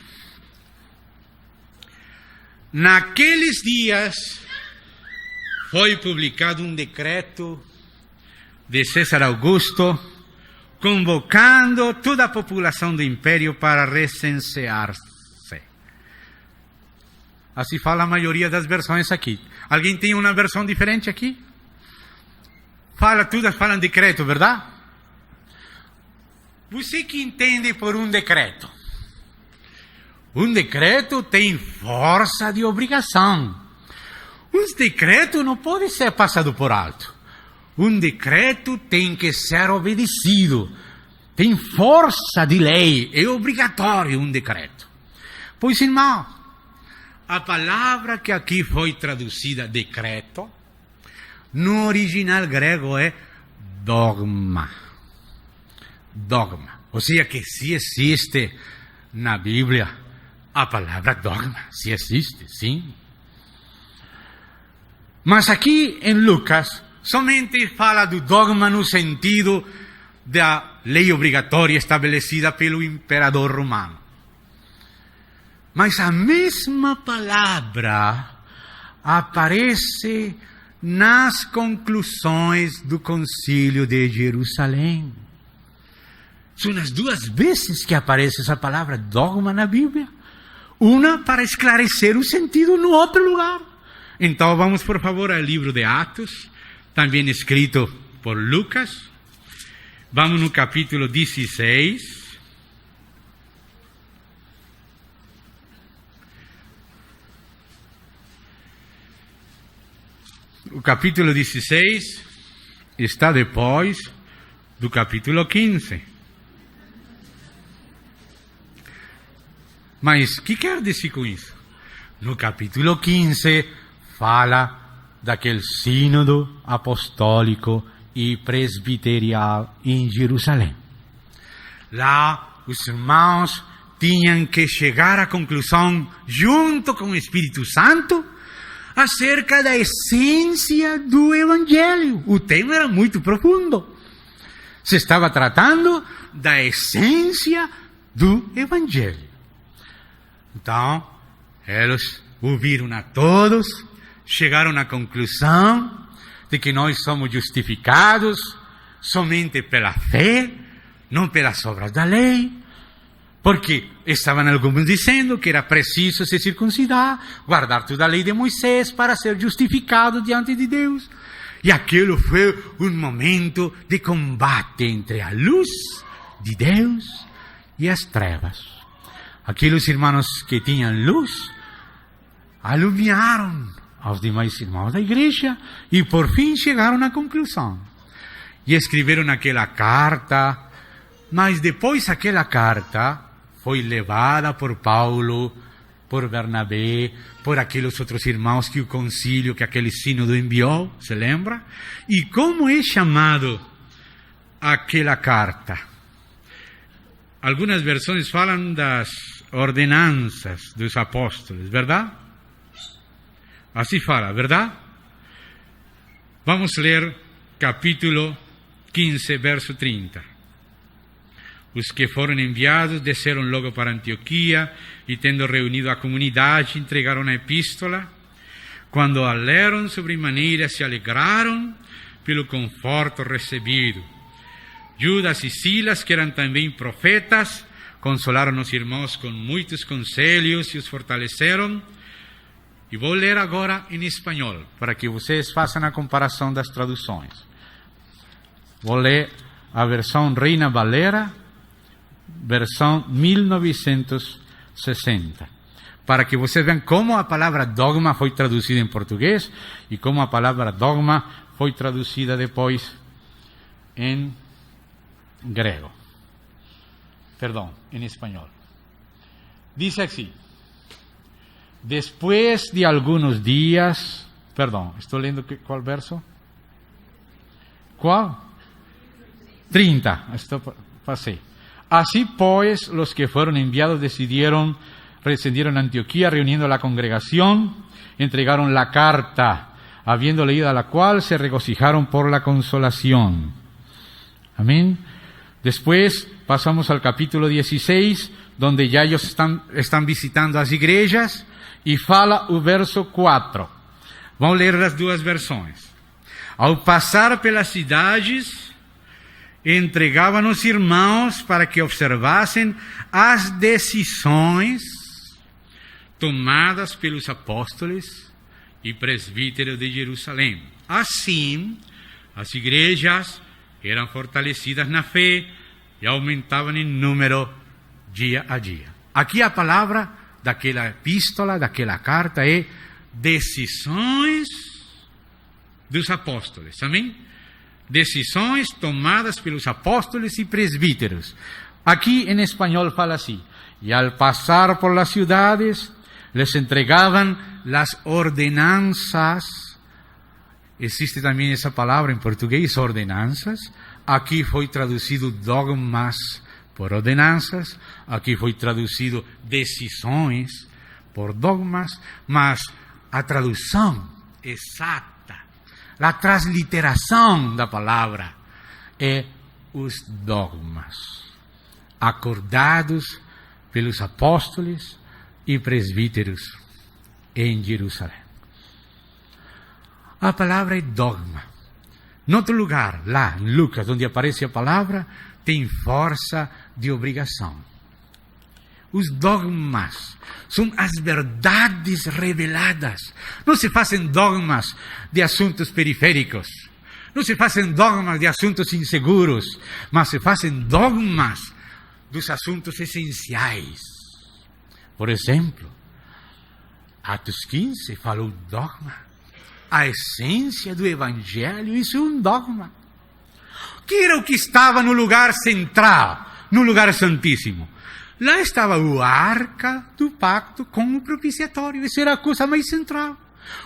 naqueles dias foi publicado um decreto de César Augusto, convocando toda a população do império para recensear-se. Assim fala a maioria das versões aqui. Alguém tem uma versão diferente aqui? Todas falam decreto, verdade? Você que entende por um decreto? Um decreto tem força de obrigação. Um decreto não pode ser passado por alto. Um decreto tem que ser obedecido. Tem força de lei. É obrigatório um decreto. Pois, irmão, a palavra que aqui foi traduzida decreto, no original grego é dogma. Dogma. Ou seja, que se existe na Bíblia a palavra dogma. Se existe, sim. Mas aqui em Lucas, somente fala do dogma no sentido da lei obrigatória estabelecida pelo imperador romano. Mas a mesma palavra aparece nas conclusões do Concílio de Jerusalém. São as duas vezes que aparece essa palavra dogma na Bíblia. Uma para esclarecer o sentido no outro lugar. Então vamos, por favor, ao livro de Atos, também escrito por Lucas. Vamos no capítulo 16. O capítulo 16 está depois do capítulo 15. Mas o que quer dizer com isso? No capítulo 15 fala daquele sínodo apostólico e presbiterial em Jerusalém. Lá os irmãos tinham que chegar à conclusão, junto com o Espírito Santo, acerca da essência do Evangelho. O tema era muito profundo. Se estava tratando da essência do Evangelho. Então, eles ouviram a todos, chegaram à conclusão de que nós somos justificados somente pela fé, não pelas obras da lei, porque estavam alguns dizendo que era preciso se circuncidar, guardar toda a lei de Moisés para ser justificado diante de Deus. E aquilo foi um momento de combate entre a luz de Deus e as trevas. Aqueles irmãos que tinham luz alumiaram aos demais irmãos da igreja e por fim chegaram à conclusão. E escreveram aquela carta, mas depois aquela carta foi levada por Paulo, por Bernabé, por aqueles outros irmãos que o concílio, que aquele sínodo enviou, se lembra? E como é chamado aquela carta? Algumas versões falam das ordenanças dos apóstolos, verdade? Assim fala, verdade? Vamos ler capítulo 15, verso 30. Os que foram enviados desceram logo para Antioquia e, tendo reunido a comunidade, entregaram a epístola. Quando a leram sobremaneira, se alegraram pelo conforto recebido. Judas e Silas, que eram também profetas, consolaram os irmãos com muitos conselhos e os fortaleceram. E vou ler agora em espanhol, para que vocês façam a comparação das traduções. Vou ler a versão Reina Valera, versão 1960. para que vocês vejam como a palavra dogma foi traduzida em português e como a palavra dogma foi traduzida depois em grego. Perdão, em espanhol. Diz assim: después de algunos días, perdão, estou lendo qual verso? Qual? 30, pasé. Así pues, los que fueron enviados descendieron a Antioquía, reuniendo la congregación, entregaron la carta, habiendo leído la cual se regocijaron por la consolación. Amén. Después pasamos al capítulo 16, donde ya ellos están visitando as igrejas, e fala o verso 4. Vamos ler as duas versões. Ao passar pelas cidades, entregavam os irmãos para que observassem as decisões tomadas pelos apóstolos e presbíteros de Jerusalém. Assim, as igrejas eram fortalecidas na fé e aumentavam em número dia a dia. Aqui a palavra daquela epístola, daquela carta é decisões dos apóstolos. Amém? Decisões tomadas pelos apóstolos e presbíteros. Aqui em espanhol fala assim: e al passar por las ciudades, les entregavam las ordenanzas. Existe também essa palavra em português, ordenanças. Aqui foi traduzido dogmas por ordenanças. Aqui foi traduzido decisões por dogmas. Mas a tradução exata, a transliteração da palavra é os dogmas, acordados pelos apóstolos e presbíteros em Jerusalém. A palavra é dogma. Em outro lugar, lá em Lucas, onde aparece a palavra, tem força de obrigação. Os dogmas são as verdades reveladas. Não se fazem dogmas de assuntos periféricos. Não se fazem dogmas de assuntos inseguros. Mas se fazem dogmas dos assuntos essenciais. Por exemplo, Atos 15 falou dogma. A essência do Evangelho, isso é um dogma. Que era o que estava no lugar central, no lugar santíssimo? Lá estava o arca do pacto com o propiciatório. Isso era a coisa mais central.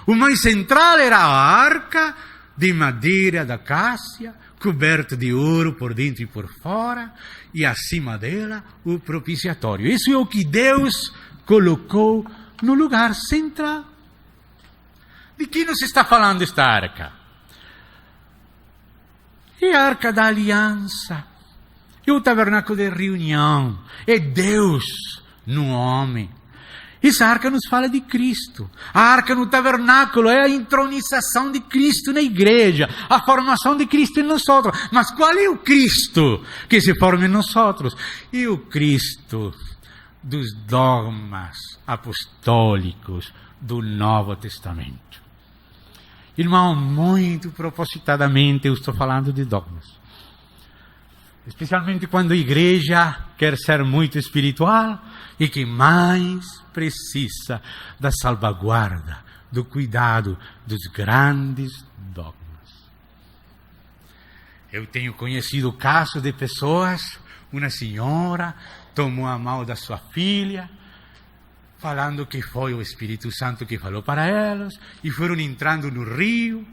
O mais central era a arca de madeira da acácia, coberta de ouro por dentro e por fora, e acima dela o propiciatório. Isso é o que Deus colocou no lugar central. De que nos está falando esta arca? É a arca da aliança. É o tabernáculo de reunião. É Deus no homem. Essa arca nos fala de Cristo. A arca no tabernáculo é a entronização de Cristo na igreja. A formação de Cristo em nós. Mas qual é o Cristo que se forma em nós? É o Cristo dos dogmas apostólicos do Novo Testamento. Irmão, muito propositadamente eu estou falando de dogmas. Especialmente quando a igreja quer ser muito espiritual e que mais precisa da salvaguarda, do cuidado dos grandes dogmas. Eu tenho conhecido casos de pessoas, uma senhora tomou a mão da sua filha, falando que foi o Espírito Santo que falou para elas, e foram entrando no rio,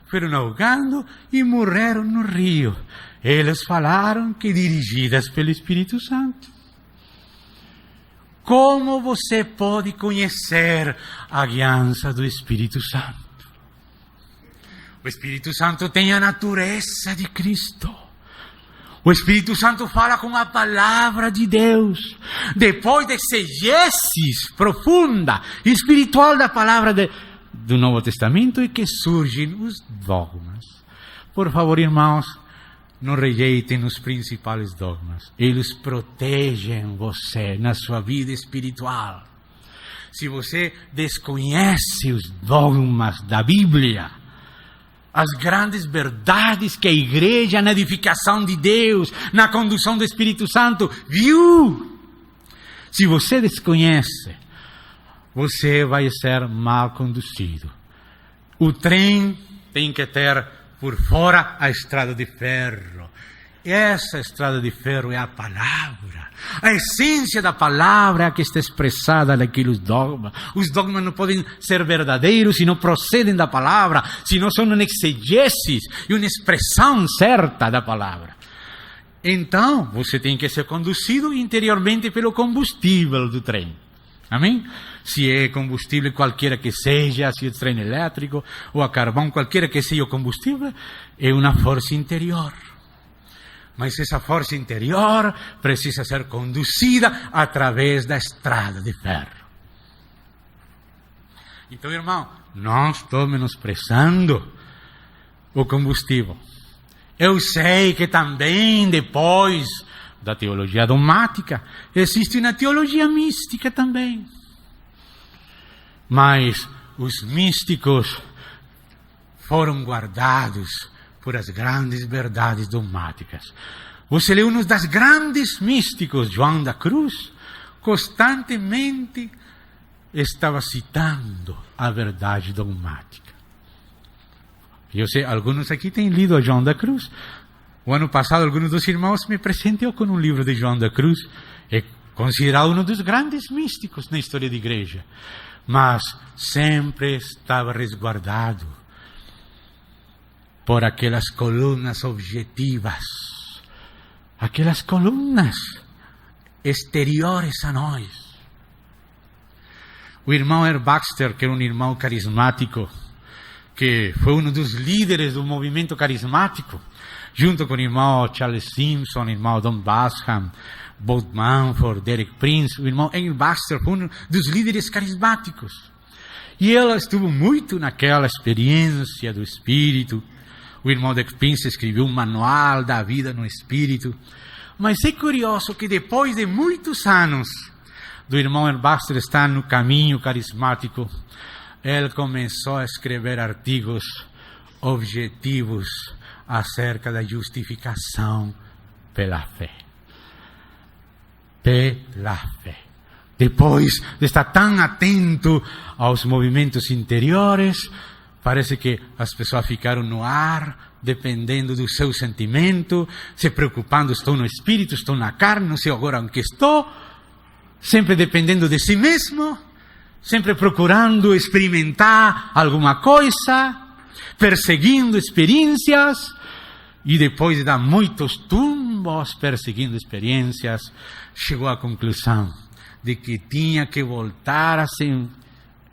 foram ahogando e morreram no rio. Eles falaram que dirigidas pelo Espírito Santo. Como você pode conhecer a guiança do Espírito Santo? O Espírito Santo tem a natureza de Cristo. O Espírito Santo fala com a palavra de Deus. Depois de exegesis profunda, espiritual da palavra do Novo Testamento, é que surgem os dogmas. Por favor, irmãos, não rejeitem os principais dogmas. Eles protegem você na sua vida espiritual. Se você desconhece os dogmas da Bíblia, as grandes verdades que a igreja, na edificação de Deus, na condução do Espírito Santo, viu. Se você desconhece, você vai ser mal conduzido. O trem tem que ter por fora a estrada de ferro. Essa estrada de ferro é a palavra. A essência da palavra é a que está expressada naqueles dogmas. Os dogmas não podem ser verdadeiros se não procedem da palavra, se não são uma exegese e uma expressão certa da palavra. Então, você tem que ser conduzido interiormente pelo combustível do trem. Amém? Se é combustível qualquer que seja, se é trem elétrico ou a carvão, qualquer que seja o combustível, é uma força interior. Mas essa força interior precisa ser conduzida através da estrada de ferro. Então, irmão, não estou menosprezando o combustível. Eu sei que também depois da teologia dogmática existe uma teologia mística também. Mas os místicos foram guardados por as grandes verdades dogmáticas. Você lê um dos grandes místicos, João da Cruz, constantemente estava citando a verdade dogmática. Eu sei, alguns aqui têm lido a João da Cruz. O ano passado, alguns dos irmãos me presenteou com um livro de João da Cruz. É considerado um dos grandes místicos na história da igreja. Mas sempre estava resguardado por aquelas colunas objetivas, aquelas colunas exteriores a nós. O irmão Herb Baxter, que era um irmão carismático, que foi um dos líderes do movimento carismático, junto com o irmão Charles Simpson, o irmão Don Basham, Bob Mumford, Derek Prince. O irmão Herb Baxter foi um dos líderes carismáticos. E ele estuvo muito naquela experiência do Espírito. O irmão Derek Prince escreveu um manual da vida no Espírito. Mas é curioso que depois de muitos anos do irmão Herb Baxter estar no caminho carismático, ele começou a escrever artigos objetivos acerca da justificação pela fé. Pela fé. Depois de estar tão atento aos movimentos interiores, parece que as pessoas ficaram no ar, dependendo do seu sentimento, se preocupando, estou no espírito, estou na carne, não sei agora onde estou, sempre dependendo de si mesmo, sempre procurando experimentar alguma coisa, perseguindo experiências, e depois de dar muitos tumbos perseguindo experiências, chegou à conclusão de que tinha que voltar a se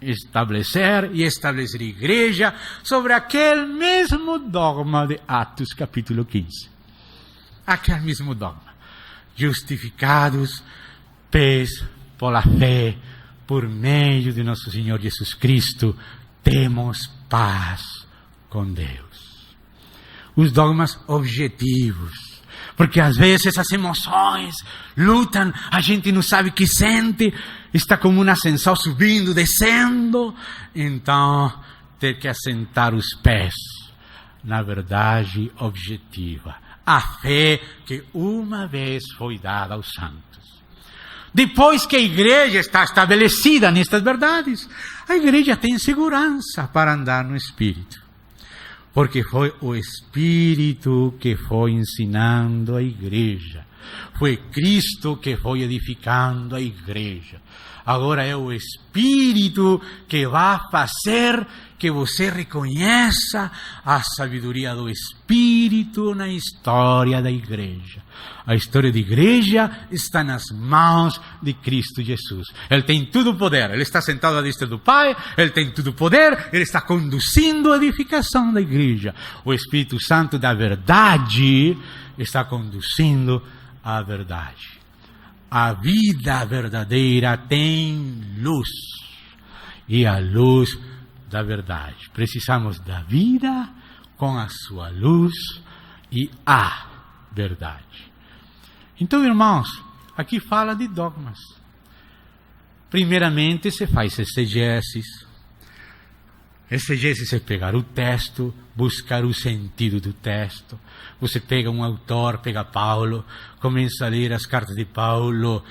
estabelecer e estabelecer igreja sobre aquele mesmo dogma de Atos capítulo 15. Aquele mesmo dogma. Justificados pela fé, por meio de nosso Senhor Jesus Cristo, temos paz com Deus. Os dogmas objetivos. Porque às vezes as emoções lutam, a gente não sabe o que sente, está como uma ascensão subindo, descendo. Então, ter que assentar os pés na verdade objetiva. A fé que uma vez foi dada aos santos. Depois que a igreja está estabelecida nestas verdades, a igreja tem segurança para andar no Espírito. Porque foi o Espírito que foi ensinando a igreja. Foi Cristo que foi edificando a igreja. Agora é o Espírito que vai fazer que você reconheça a sabedoria do Espírito na história da igreja. A história da igreja está nas mãos de Cristo Jesus. Ele tem todo o poder. Ele está sentado à destra do Pai. Ele tem todo o poder. Ele está conduzindo a edificação da igreja. O Espírito Santo da verdade está conduzindo a verdade. A vida verdadeira tem luz. E a luz da verdade. Precisamos da vida com a sua luz e a verdade. Então, irmãos, aqui fala de dogmas. Primeiramente, se faz exegeses. Exegeses é pegar o texto, buscar o sentido do texto. Você pega um autor, pega Paulo, começa a ler as cartas de Paulo,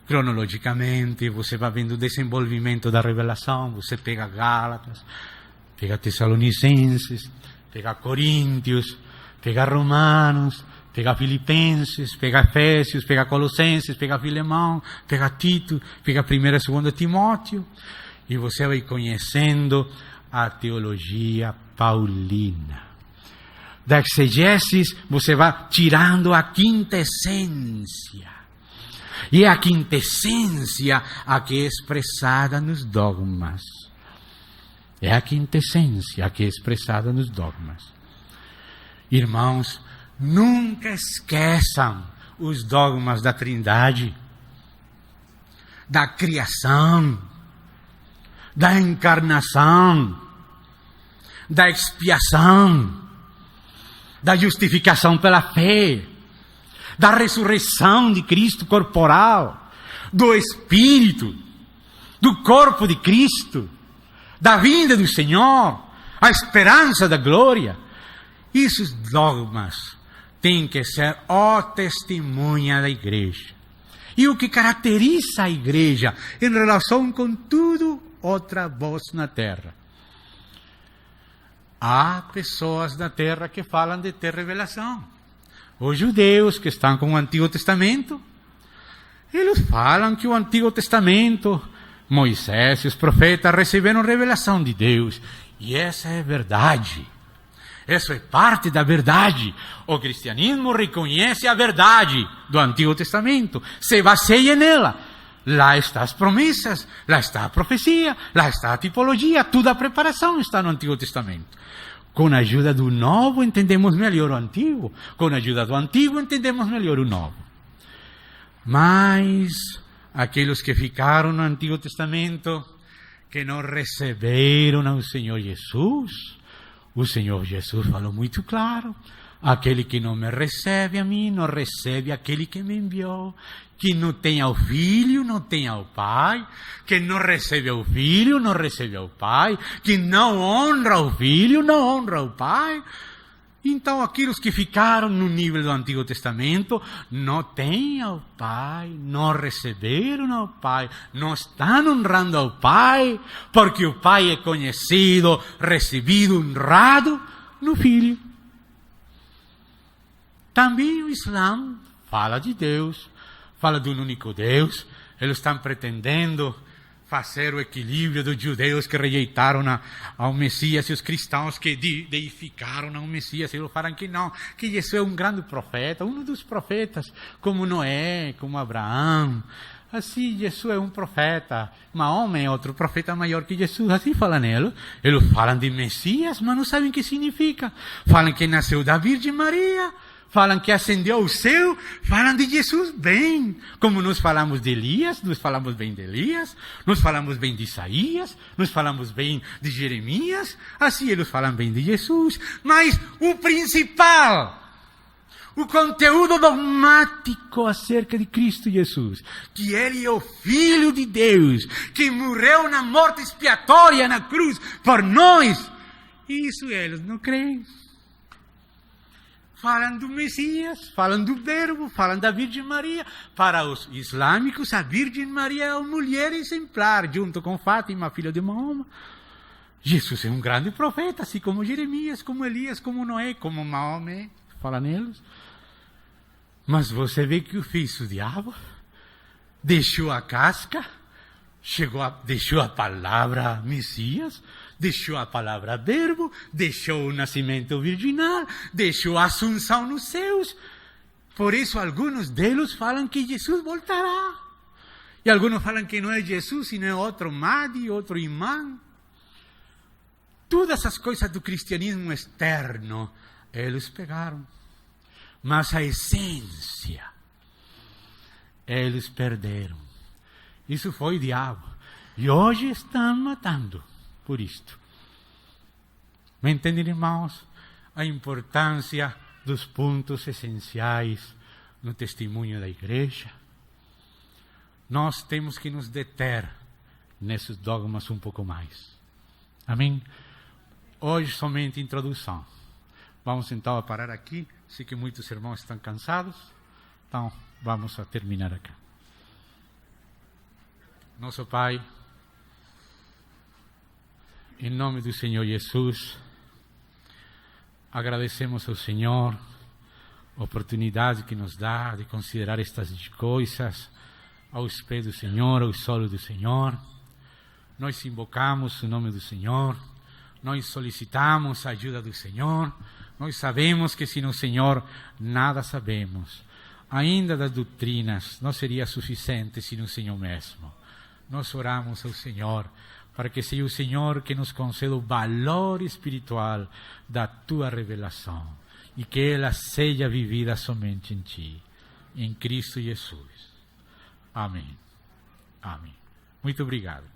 cronologicamente, você vai vendo o desenvolvimento da revelação, você pega Gálatas, pega Tessalonicenses, pega Coríntios, pega Romanos, pega Filipenses, pega Efésios, pega Colossenses, pega Filemão, pega Tito, pega 1 e 2 Timóteo, e você vai conhecendo a teologia paulina. Da exegesis, você vai tirando a quintessência. E é a quintessência a que é expressada nos dogmas. É a quintessência a que é expressada nos dogmas. Irmãos, nunca esqueçam os dogmas da Trindade, da criação, da encarnação, da expiação, da justificação pela fé, da ressurreição de Cristo corporal, do Espírito, do corpo de Cristo, da vinda do Senhor, a esperança da glória. Esses dogmas têm que ser a testemunha da igreja. E o que caracteriza a igreja em relação com tudo outra voz na terra. Há pessoas na terra que falam de ter revelação. Os judeus que estão com o Antigo Testamento, eles falam que o Antigo Testamento, Moisés e os profetas receberam revelação de Deus. E essa é verdade. Isso é parte da verdade. O cristianismo reconhece a verdade do Antigo Testamento, se baseia nela. Lá estão as promessas, lá está a profecia, lá está a tipologia, toda a preparação está no Antigo Testamento. Com a ajuda do Novo, entendemos melhor o Antigo. Com a ajuda do Antigo, entendemos melhor o Novo. Mas aqueles que ficaram no Antigo Testamento, que não receberam ao Senhor Jesus, o Senhor Jesus falou muito claro: aquele que não me recebe a mim, não recebe aquele que me enviou. Que não tem ao Filho, não tem ao Pai. Que não recebe ao Filho, não recebe ao Pai. Que não honra o Filho, não honra o Pai. Então, aqueles que ficaram no nível do Antigo Testamento não têm ao Pai, não receberam ao Pai, não estão honrando ao Pai, porque o Pai é conhecido, recebido, honrado no Filho. Também o Islã fala de Deus, fala de um único Deus. Eles estão pretendendo fazer o equilíbrio dos judeus que rejeitaram ao Messias e os cristãos que deificaram ao Messias. Eles falam que não, que Jesus é um grande profeta, um dos profetas, como Noé, como Abraão. Assim, Jesus é um profeta. Mahoma é outro profeta maior que Jesus. Assim falam eles. Eles falam de Messias, mas não sabem o que significa. Falam que nasceu da Virgem Maria. Falam que ascendeu ao céu, falam de Jesus bem. Como nós falamos de Elias, nós falamos bem de Elias, nós falamos bem de Isaías, nós falamos bem de Jeremias, assim eles falam bem de Jesus. Mas o principal, o conteúdo dogmático acerca de Cristo Jesus, que Ele é o Filho de Deus, que morreu na morte expiatória na cruz por nós, isso eles não creem. Falam do Messias, falam do Verbo, falam da Virgem Maria. Para os islâmicos, a Virgem Maria é a mulher exemplar, junto com Fátima, filha de Mahoma. Jesus é um grande profeta, assim como Jeremias, como Elias, como Noé, como Maomé, falam eles. Mas você vê que o fez o diabo, deixou a casca, deixou a palavra Messias, deixou a palavra Verbo, deixou o nascimento virginal, deixou a assunção nos céus. Por isso, alguns deles falam que Jesus voltará. E alguns falam que não é Jesus, sino é outro Mahdi, outro imã. Todas essas coisas do cristianismo externo, eles pegaram. Mas a essência, eles perderam. Isso foi o diabo. E hoje estão matando por isto. Me entendem, irmãos? A importância dos pontos essenciais no testemunho da igreja. Nós temos que nos deter nesses dogmas um pouco mais. Amém? Hoje somente introdução. Vamos então a parar aqui. Sei que muitos irmãos estão cansados. Então, vamos a terminar aqui. Nosso Pai, em nome do Senhor Jesus, agradecemos ao Senhor a oportunidade que nos dá de considerar estas coisas aos pés do Senhor, ao solo do Senhor. Nós invocamos o nome do Senhor, nós solicitamos a ajuda do Senhor, nós sabemos que sem o Senhor nada sabemos. Ainda das doutrinas não seria suficiente sem o Senhor mesmo. Nós oramos ao Senhor para que seja o Senhor que nos conceda o valor espiritual da Tua revelação e que ela seja vivida somente em Ti, em Cristo Jesus. Amém. Amém. Muito obrigado.